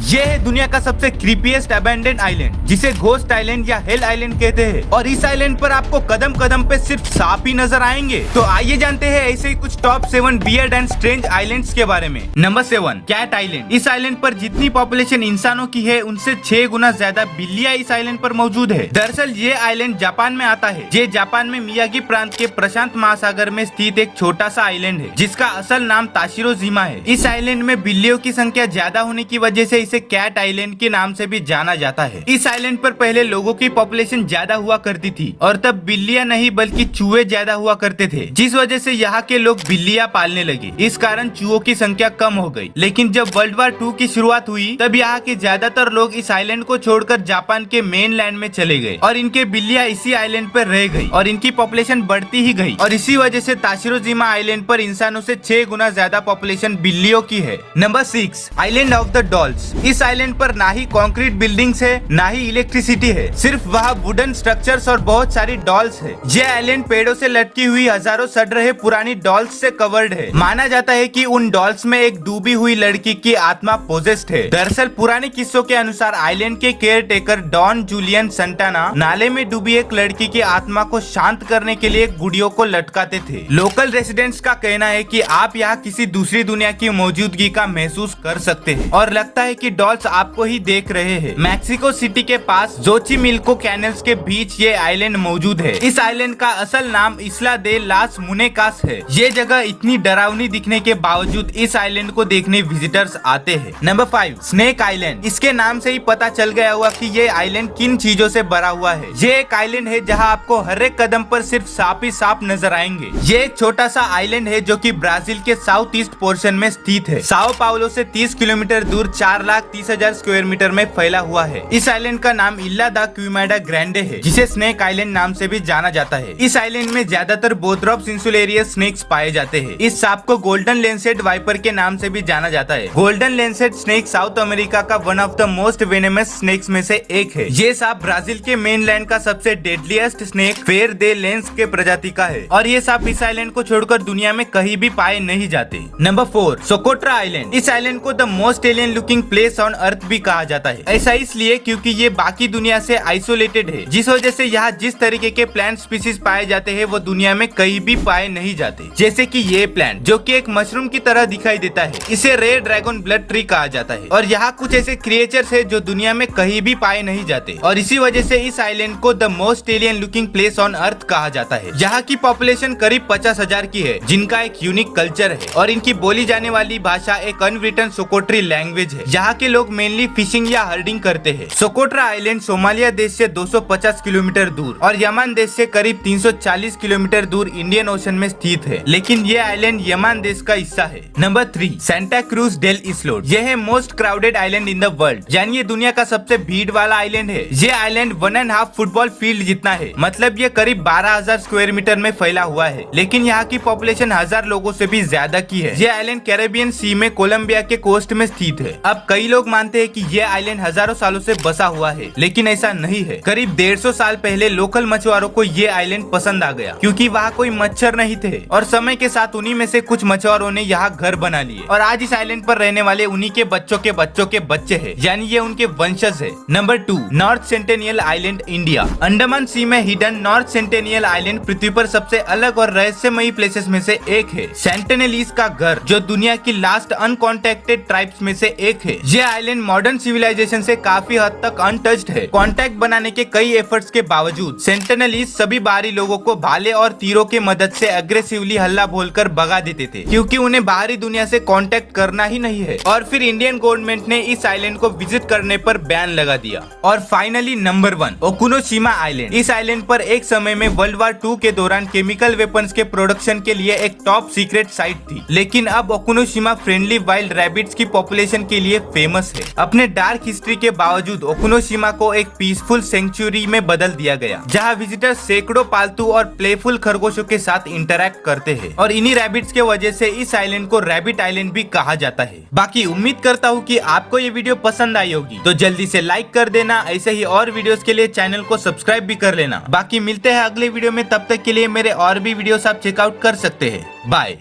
ये है दुनिया का सबसे क्रीपीएस्ट अबैंडन आइलैंड, जिसे घोस्ट आइलैंड या हेल आइलैंड कहते हैं। और इस आइलैंड पर आपको कदम कदम पे सिर्फ सांप ही नजर आएंगे। तो आइए जानते हैं ऐसे ही कुछ top 7 weird and strange islands के बारे में। Number 7, cat island. इस आइलैंड पर जितनी पॉपुलेशन इंसानों की है, उनसे 6 गुना ज्यादा बिल्लियां इस आइलैंड पर मौजूद है। दरअसल ये आइलैंड जापान में आता है। ये जापान में मियागी प्रांत के प्रशांत महासागर में स्थित एक छोटा सा आइलैंड है, जिसका असल नाम ताशिरोजिमा है। इस आइलैंड में बिल्लियों की संख्या ज्यादा होने की वजह से इसे कैट आइलैंड के नाम से भी जाना जाता है। इस आइलैंड पर पहले लोगों की पॉपुलेशन ज्यादा हुआ करती थी, और तब बिल्लियां नहीं बल्कि चूहे ज्यादा हुआ करते थे, जिस वजह से यहाँ के लोग बिल्लियां पालने लगे। इस कारण चूहों की संख्या कम हो गई। लेकिन जब वर्ल्ड वार 2 की शुरुआत हुई, तब यहाँ के ज्यादातर लोग इस आइलैंड को छोड़कर जापान के मेन लैंड में चले गए, और इनके बिल्लियां इसी आइलैंड पर रह गई, और इनकी पॉपुलेशन बढ़ती ही गई। और इसी वजह से ताशिरोजिमा आइलैंड पर इंसानों से 6 गुना ज्यादा पॉपुलेशन बिल्लियों की है। Number 6, island of the dolls. इस आइलैंड पर ना ही कंक्रीट बिल्डिंग्स है, ना ही इलेक्ट्रिसिटी है, सिर्फ वहाँ वुडन स्ट्रक्चर्स और बहुत सारी डॉल्स है। ये आइलैंड पेड़ों से लटकी हुई हजारों सड़ रहे पुरानी डॉल्स से कवर्ड है। माना जाता है कि उन डॉल्स में एक डूबी हुई लड़की की आत्मा पोजेस्ड है। दरअसल पुराने किस्सों के अनुसार आइलैंड के केयर टेकर डॉन जूलियन संटाना नाले में डूबी एक लड़की की आत्मा को शांत करने के लिए गुड़ियों को लटकाते थे। लोकल रेसिडेंट्स का कहना है कि आप यहाँ किसी दूसरी दुनिया की मौजूदगी का महसूस कर सकते हैं, और लगता है कि डॉल्स आपको ही देख रहे हैं। मैक्सिको सिटी के पास जोचिमिल्को कैनल्स के बीच ये आइलैंड मौजूद है। इस आइलैंड का असल नाम इस्ला दे लास मुनेकास है। ये जगह इतनी डरावनी दिखने के बावजूद इस आइलैंड को देखने विजिटर्स आते हैं। Number 5, snake island. इसके नाम से ही पता चल गया हुआ कि ये आइलैंड किन चीजों से भरा हुआ है। ये एक आइलैंड है जहाँ आपको हर एक कदम पर सिर्फ सांप ही सांप नजर आएंगे। ये एक छोटा सा आइलैंड है जो कि ब्राजील के साउथ ईस्ट पोर्शन में स्थित है। साओ पाउलो से 30 किलोमीटर दूर 4,30,000 स्क्वायर मीटर में फैला हुआ है। इस आइलैंड का नाम इल्ला दा क्विमाडा ग्रैंडे है, जिसे स्नेक आइलैंड नाम से भी जाना जाता है। इस आइलैंड में ज्यादातर बोथ्रोप्स इंसुलेरियस स्नेक्स पाए जाते हैं। इस सांप को गोल्डन लेंसेड वाइपर के नाम से भी जाना जाता है। Golden lanced snake South America का one of the most venomous snakes में से एक है। ये सांप ब्राजील के मेनलैंड का सबसे डेडलीस्ट स्नेक फेर दे लेंस के प्रजाति का है, और ये सांप इस आइलैंड को छोड़कर दुनिया में कहीं भी पाए नहीं जाते। Number 4, Socotra island. इस आइलैंड को the most alien looking place on earth भी कहा जाता है। ऐसा इसलिए क्योंकि ये बाकी दुनिया से आइसोलेटेड है, जिस वजह से यहाँ जिस तरीके के प्लांट स्पीसीज पाए जाते हैं वो दुनिया में कहीं भी पाए नहीं जाते। जैसे कि ये प्लांट जो कि एक मशरूम की तरह दिखाई देता है, इसे रेड ड्रैगन ब्लड ट्री कहा जाता है। और यहाँ कुछ ऐसे क्रिएचर्स है जो दुनिया में कहीं भी पाए नहीं जाते, और इसी वजह से इस आइलैंड को the most alien looking place on earth कहा जाता है। यहाँ की पॉपुलेशन करीब 50,000 की है, जिनका एक यूनिक कल्चर है, और इनकी बोली जाने वाली भाषा एक अनरिटन सोकोट्री लैंग्वेज है। यहाँ के लोग मेनली फिशिंग या हर्डिंग करते हैं। सोकोट्रा आइलैंड सोमालिया देश से 250 किलोमीटर दूर और यमन देश से करीब 340 किलोमीटर दूर इंडियन ओशन में स्थित है, लेकिन ये आइलैंड यमन देश का हिस्सा है। Number 3, Santa Cruz del Islote. यह है most crowded island in the world, यानी ये दुनिया का सबसे भीड़ वाला आइलैंड है। ये आइलैंड 1.5 फुटबॉल फील्ड जितना है, मतलब ये करीब 12,000 स्क्वायर मीटर में फैला हुआ है, लेकिन यहाँ की पॉपुलेशन 1000 लोगों से भी ज्यादा की है। ये आइलैंड कैरेबियन सी में कोलंबिया के कोस्ट में स्थित है। अब कई लोग मानते हैं कि ये आइलैंड हजारों सालों से बसा हुआ है, लेकिन ऐसा नहीं है। करीब 150 साल पहले लोकल मछुआरों को ये आइलैंड पसंद आ गया, क्योंकि वहाँ कोई मच्छर नहीं थे, और समय के साथ उन्हीं में से कुछ मछुआरों ने यहाँ घर बना लिए, और आज इस आइलैंड पर रहने वाले उन्हीं के बच्चों के बच्चों के बच्चे हैं, यानी ये उनके वंशज है। Number 2, north Sentinel island, India. Andaman sea में हिडन नॉर्थ सेंटेनियल आइलैंड पृथ्वी पर सबसे अलग और रहस्यमयी प्लेसेस में से एक है। सेंटेनेलीज का घर, जो दुनिया की लास्ट अनकॉन्टेक्टेड ट्राइब्स में से एक है। ये आइलैंड मॉडर्न सिविलाइजेशन से काफी हद तक अनटच्ड है। कांटेक्ट बनाने के कई एफर्ट्स के बावजूद सेंटेनेलीज सभी बाहरी लोगों को भाले और तीरों की मदद से अग्रेसिवली हल्ला बोलकर भगा देते थे, क्योंकि उन्हें बाहरी दुनिया से कांटेक्ट करना ही नहीं है। और फिर इंडियन गवर्नमेंट ने इस आइलैंड को विजिट करने पर बैन लगा दिया। और फाइनली नंबर 1, ओकुनोशिमा आइलैंड। इस आइलैंड पर एक समय में वर्ल्ड वार 2 के दौरान केमिकल वेपन्स के प्रोडक्शन के लिए एक टॉप सीक्रेट साइट थी, लेकिन अब ओकुनोशिमा फ्रेंडली वाइल्ड रैबिट्स की पॉपुलेशन के लिए फेमस है। अपने डार्क हिस्ट्री के बावजूद ओकुनोशिमा को एक पीसफुल सेंचुरी में बदल दिया गया, जहां विजिटर्स सैकड़ों पालतू और प्लेफुल खरगोशों के साथ इंटरैक्ट करते हैं, और इन्हीं रैबिट्स के वजह से इस आइलैंड को रैबिट आइलैंड भी कहा जाता है। बाकी उम्मीद करता हूँ कि आपको ये वीडियो पसंद आई होगी, तो जल्दी से लाइक कर देना। ऐसे ही और वीडियोस के लिए चैनल को सब्सक्राइब भी कर लेना। बाकी मिलते हैं अगले वीडियो में, तब तक के लिए मेरे और भी वीडियोस आप चेकआउट कर सकते हैं। बाय।